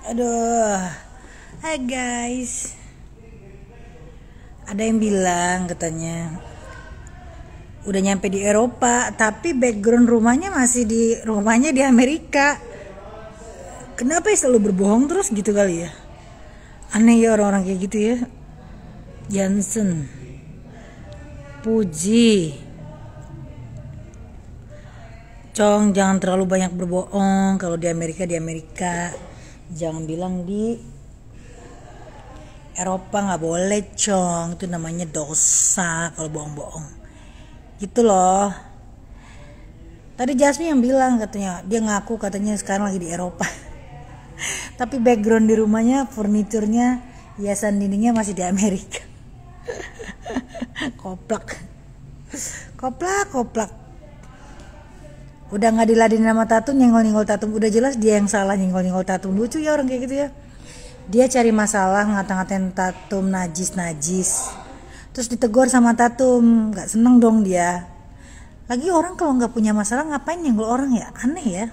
Aduh, hai guys. Ada yang bilang katanya udah nyampe di Eropa, tapi background rumahnya masih di Amerika. Kenapa ya selalu berbohong terus gitu kali ya? Aneh ya orang-orang kayak gitu ya. Jansen, Puji, Cong, jangan terlalu banyak berbohong. Kalau di Amerika, jangan bilang di Eropa nggak boleh, Cong. Itu namanya dosa kalau bohong-bohong. Gitu loh. Tadi Jasmine yang bilang katanya dia ngaku katanya sekarang lagi di Eropa. Tapi background di rumahnya, furniturnya, hiasan dindingnya masih di Amerika. Koplak. Udah nggak diladenin sama Tatum, nyenggol Tatum. Udah jelas dia yang salah nyenggol Tatum. Lucu ya orang kayak gitu ya. Dia cari masalah, ngata-ngatain Tatum najis. Terus ditegur sama Tatum, nggak seneng dong dia. Lagi orang kalau nggak punya masalah ngapain nyenggol orang ya? Aneh ya.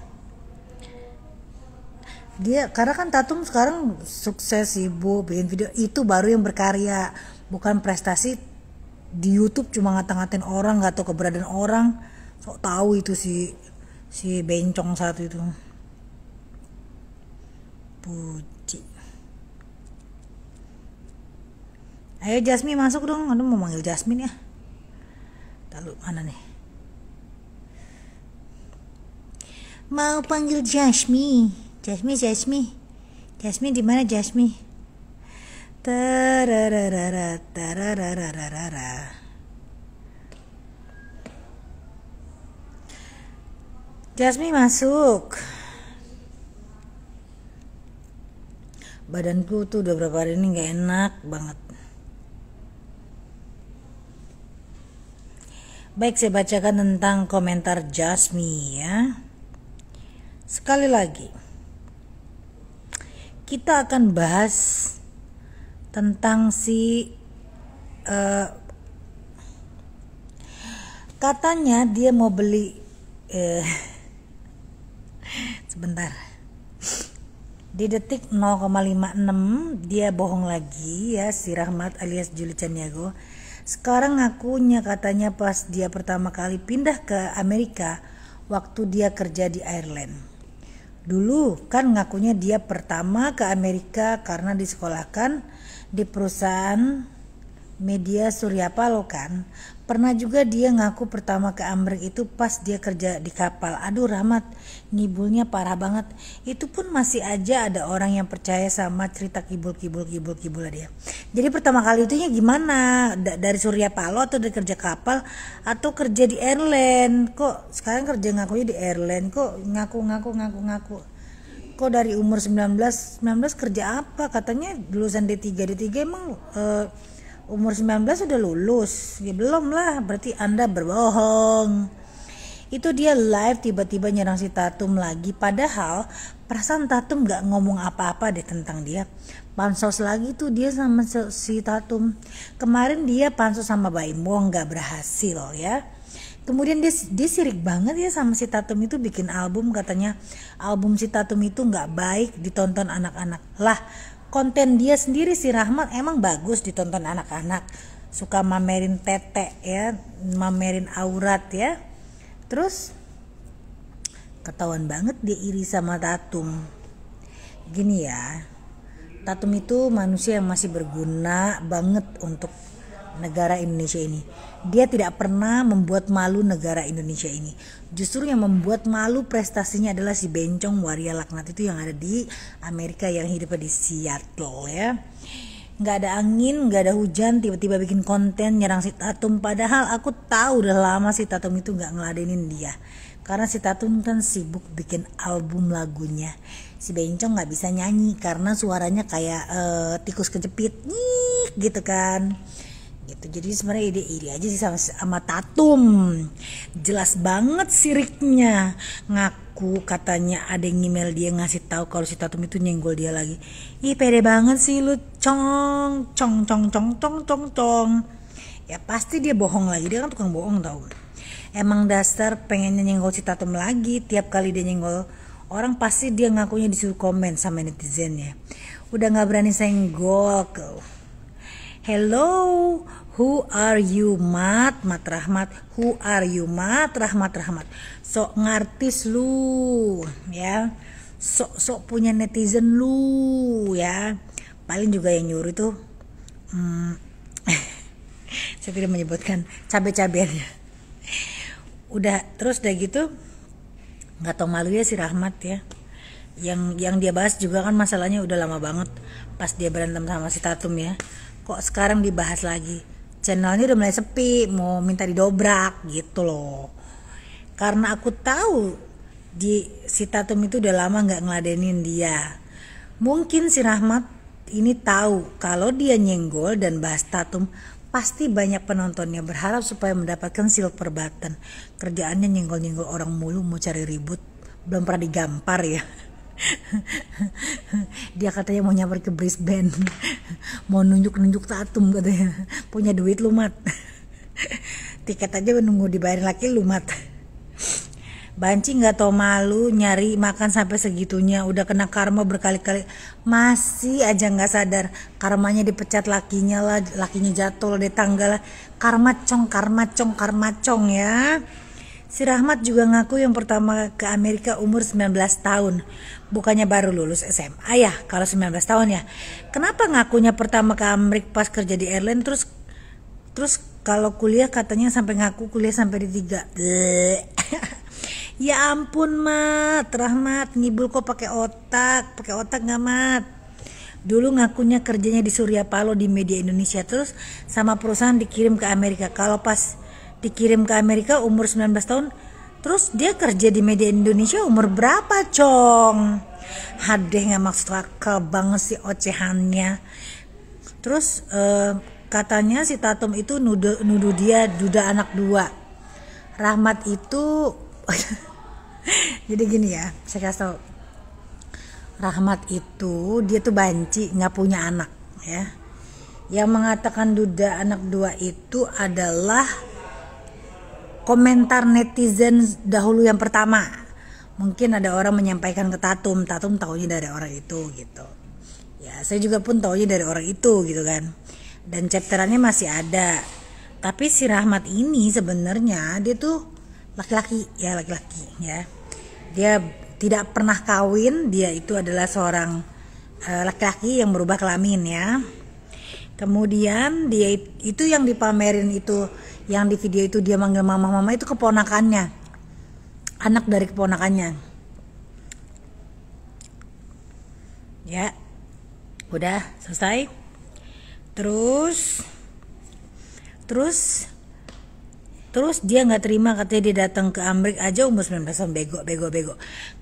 Dia karena kan Tatum sekarang sukses, sibuk bikin video, itu baru yang berkarya, bukan prestasi di YouTube cuma ngata-ngatain orang, nggak tahu keberadaan orang. Sok tahu itu si bencong satu itu. Puji. Ayo Jasmine masuk dong, aduh mau manggil Jasmine ya. Lalu mana nih? Mau panggil Jasmine. Jasmine di mana Jasmine? Tarararara. Jasmine masuk. Badanku tuh udah berapa hari ini gak enak banget. Baik, saya bacakan tentang komentar Jasmine ya. Sekali lagi, kita akan bahas tentang katanya dia mau beli sebentar. Di detik 0,56 dia bohong lagi ya, si Rahmat alias Juli Caniago. Sekarang ngakunya katanya pas dia pertama kali pindah ke Amerika waktu dia kerja di Ireland. Dulu kan ngakunya dia pertama ke Amerika karena disekolahkan di perusahaan media Surya Paloh kan. Pernah juga dia ngaku pertama ke Amerika itu pas dia kerja di kapal. Aduh Rahmat, ngibulnya parah banget. Itu pun masih aja ada orang yang percaya sama cerita kibul dia. Jadi pertama kali itunya gimana? Dari Surya Paloh atau dari kerja kapal atau kerja di airline? Kok sekarang kerja ngakunya di airline? Kok ngaku? Kok dari umur 19 kerja apa? Katanya lulusan D3 emang umur 19 udah lulus. Ya belum lah, berarti Anda berbohong. Itu dia live tiba-tiba nyerang si Tatum lagi, padahal perasaan Tatum gak ngomong apa-apa deh tentang dia. Pansos lagi tuh dia sama si Tatum. Kemarin dia pansos sama Baimong gak berhasil ya. Kemudian dia sirik banget ya sama si Tatum itu bikin album, katanya album si Tatum itu gak baik ditonton anak-anak. Lah, konten dia sendiri si Rahmat emang bagus ditonton anak-anak. Suka mamerin tete ya, mamerin aurat ya. Terus ketahuan banget dia iri sama Tatum. Gini ya, Tatum itu manusia yang masih berguna banget untuk negara Indonesia ini. Dia tidak pernah membuat malu negara Indonesia ini. Justru yang membuat malu prestasinya adalah si bencong waria laknat itu yang ada di Amerika, yang hidup di Seattle ya. Nggak ada angin, nggak ada hujan, tiba-tiba bikin konten nyerang si Tatum. Padahal aku tahu udah lama si Tatum itu nggak ngeladenin dia. Karena si Tatum kan sibuk bikin album lagunya. Si bencong nggak bisa nyanyi karena suaranya kayak tikus kejepit nih gitu kan. Gitu. Jadi sebenarnya ide aja sih sama Tatum. Jelas banget siriknya. Ngaku katanya ada yang email dia ngasih tahu kalau si Tatum itu nyenggol dia lagi. Ih pede banget sih lu, cong. Ya pasti dia bohong lagi, dia kan tukang bohong tau. Emang dasar pengennya nyenggol si Tatum lagi. Tiap kali dia nyenggol Orang pasti dia ngakunya disuruh komen sama netizennya. Udah nggak berani senggol. Hello, who are you, Mat Rahmat? Who are you, Mat Rahmat? Sok ngartis lu, ya. Sok punya netizen lu, ya. Paling juga yang nyuruh itu, saya tidak menyebutkan cabe-cabeannya. Udah, terus udah gitu, nggak tau malu ya si Rahmat ya. Yang dia bahas juga kan masalahnya udah lama banget pas dia berantem sama si Tatum ya. Kok sekarang dibahas lagi? Channelnya udah mulai sepi, mau minta didobrak gitu loh. Karena aku tahu si Tatum itu udah lama nggak ngeladenin dia. Mungkin si Rahmat ini tahu kalau dia nyenggol dan bahas Tatum, pasti banyak penontonnya berharap supaya mendapatkan silver button. Kerjaannya nyenggol-nyenggol orang mulu, mau cari ribut, belum pernah digampar ya. Dia katanya mau nyamper ke Brisbane, mau nunjuk Tatum katanya, punya duit lu Mat. Tiket aja menunggu dibayarin laki lu Mat. Banci nggak tau malu nyari makan sampai segitunya, udah kena karma berkali-kali masih aja nggak sadar. Karmanya dipecat lakinya lah, lakinya jatuh dari tangga lah. Karma cong ya. Si Rahmat juga ngaku yang pertama ke Amerika umur 19 tahun. Bukannya baru lulus SMA ya kalau 19 tahun ya. Kenapa ngakunya pertama ke Amerika pas kerja di airline, terus kalau kuliah katanya sampai ngaku kuliah sampai di 3. Ya ampun Mat Rahmat, ngibul kok pakai otak nggak Mat? Dulu ngakunya kerjanya di Surya Paloh di media Indonesia, terus sama perusahaan dikirim ke Amerika. Kalau pas dikirim ke Amerika umur 19 tahun, terus dia kerja di media Indonesia umur berapa cong? Hadeh, nggak maksud akal banget sih ocehannya. Terus katanya si Tatum itu nuduh dia duda anak 2. Rahmat itu jadi gini ya, saya kasih tau, Rahmat itu dia tuh banci, nggak punya anak ya. Yang mengatakan duda anak 2 itu adalah komentar netizen dahulu yang pertama. Mungkin ada orang menyampaikan ke Tatum taunya dari orang itu gitu ya. Saya juga pun taunya dari orang itu gitu kan, dan chapterannya masih ada. Tapi si Rahmat ini sebenarnya dia tuh laki-laki ya. Dia tidak pernah kawin, dia itu adalah seorang laki-laki yang berubah kelamin ya. Kemudian dia itu yang dipamerin itu, yang di video itu dia manggil mama itu keponakannya, anak dari keponakannya ya. Udah selesai. Terus dia nggak terima, katanya dia datang ke Amerika aja umur 19 tahun. Bego.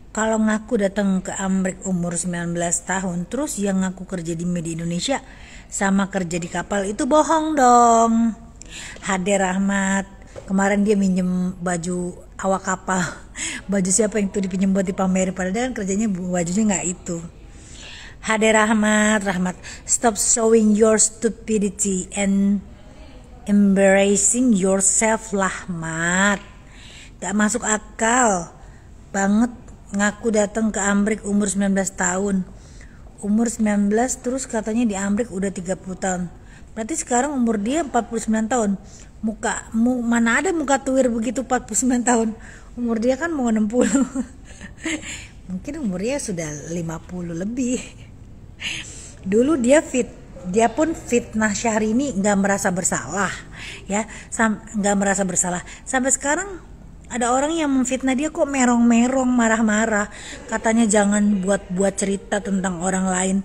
Kalau ngaku datang ke Amerika umur 19 tahun, terus yang ngaku kerja di media Indonesia sama kerja di kapal, itu bohong dong. Hade Rahmat, kemarin dia minjem baju awak kapal. Baju siapa yang itu dipinjem buat dipamerin, padahal kan kerjanya bajunya nggak itu. Hade Rahmat, stop showing your stupidity and embracing yourself lah Mat. Gak masuk akal banget ngaku datang ke Amerika umur 19 tahun. Umur 19 terus katanya di Amerika udah 30 tahun. Berarti sekarang umur dia 49 tahun. Mana ada muka tuir begitu 49 tahun. Umur dia kan mau 60. Mungkin umurnya sudah 50 lebih. Dulu dia pun fitnah Syahrini nggak merasa bersalah ya, nggak merasa bersalah. Sampai sekarang ada orang yang memfitnah dia kok merong-merong, marah-marah, katanya jangan buat cerita tentang orang lain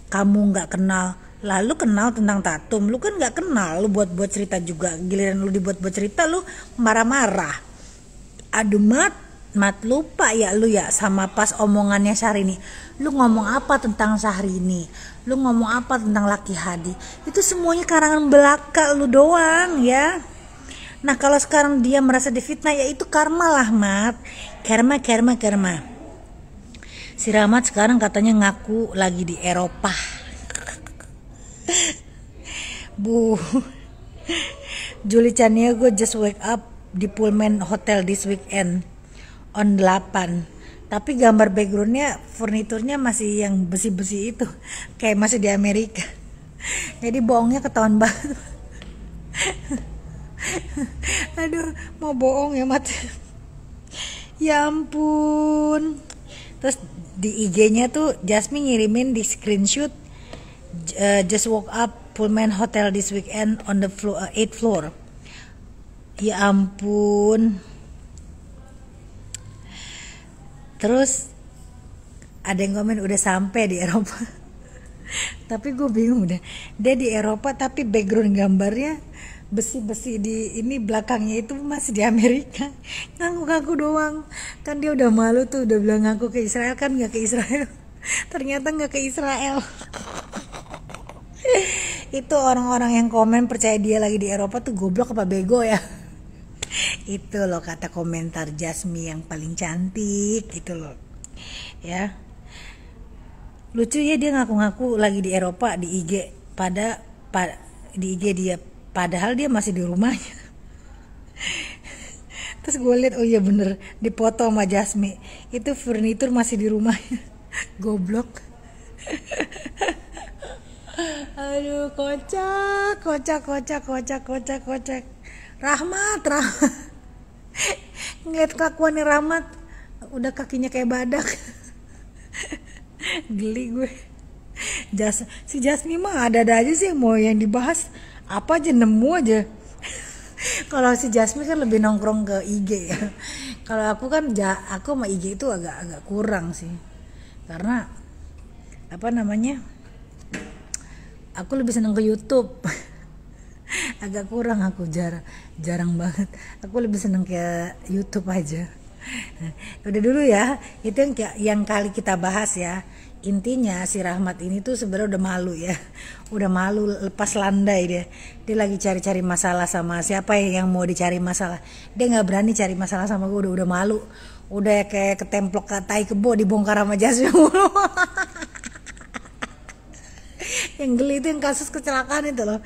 kamu nggak kenal. Lalu kenal tentang Tatum, lu kan nggak kenal, lu buat cerita juga. Giliran lu dibuat cerita lu marah-marah. Aduh Mat lupa ya lu ya sama pas omongannya Syahrini. Lu ngomong apa tentang Syahrini? Lu ngomong apa tentang Laki Hadi? Itu semuanya karangan belaka lu doang ya. Nah kalau sekarang dia merasa difitnah, ya itu karma lah Mat. Karma. Si Rahmat sekarang katanya ngaku lagi di Eropa. Bu Julie Chaniago just wake up di Pullman Hotel this weekend on 8. Tapi gambar backgroundnya furniturnya masih yang besi-besi itu, kayak masih di Amerika. Jadi bohongnya ketahuan banget. Aduh, mau bohong ya mati. Ya ampun. Terus di IG-nya tuh Jasmine ngirimin di screenshot, just woke up Pullman Hotel this weekend on the floor, 8th floor. Ya ampun. Terus ada yang komen udah sampai di Eropa. Tapi gue bingung deh, dia di Eropa tapi background gambarnya besi-besi di ini belakangnya itu masih di Amerika. Ngaku-ngaku doang. Kan dia udah malu tuh, udah bilang ngaku ke Israel, kan nggak ke Israel. Ternyata nggak ke Israel. Itu orang-orang yang komen percaya dia lagi di Eropa tuh goblok apa bego ya. Itu loh kata komentar Jasmine yang paling cantik gitu loh ya. Lucu ya, dia ngaku-ngaku lagi di Eropa di IG di IG dia, padahal dia masih di rumahnya. Terus gue lihat, oh iya bener, dipoto sama Jasmine, itu furnitur masih di rumahnya. Goblok. Aduh, kocak. Rahmat. Ngeliat kelakuannya Rahmat, udah kakinya kayak badak. Geli gue. Si Jasmine mah ada aja sih mau yang dibahas, apa aja nemu aja. Kalau si Jasmine kan lebih nongkrong ke IG ya. Kalau aku kan aku sama IG itu agak kurang sih. Karena apa namanya? Aku lebih seneng ke YouTube. Agak kurang, aku jarang banget. Aku lebih seneng ke YouTube aja. Udah dulu ya, itu yang kali kita bahas ya. Intinya si Rahmat ini tuh sebenarnya udah malu ya, udah malu, lepas landai dia lagi cari-cari masalah sama siapa yang mau dicari masalah. Dia nggak berani cari masalah sama gue, udah malu, udah kayak ketemplok tai kebo dibongkar sama Jasmine. Yang geli itu yang kasus kecelakaan itu loh,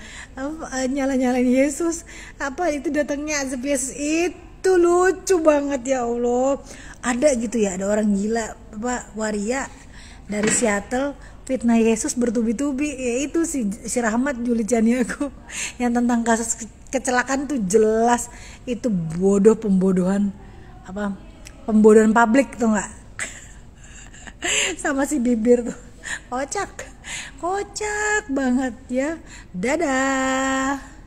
nyalain Yesus, apa itu datangnya azab Yesus itu lucu banget ya Allah. Ada gitu ya, ada orang gila waria dari Seattle fitnah Yesus bertubi-tubi, yaitu si Rahmat Juli Caniago. Yang tentang kasus kecelakaan tuh jelas itu pembodohan publik tuh nggak. Sama si bibir tuh kocak banget ya. Dadah.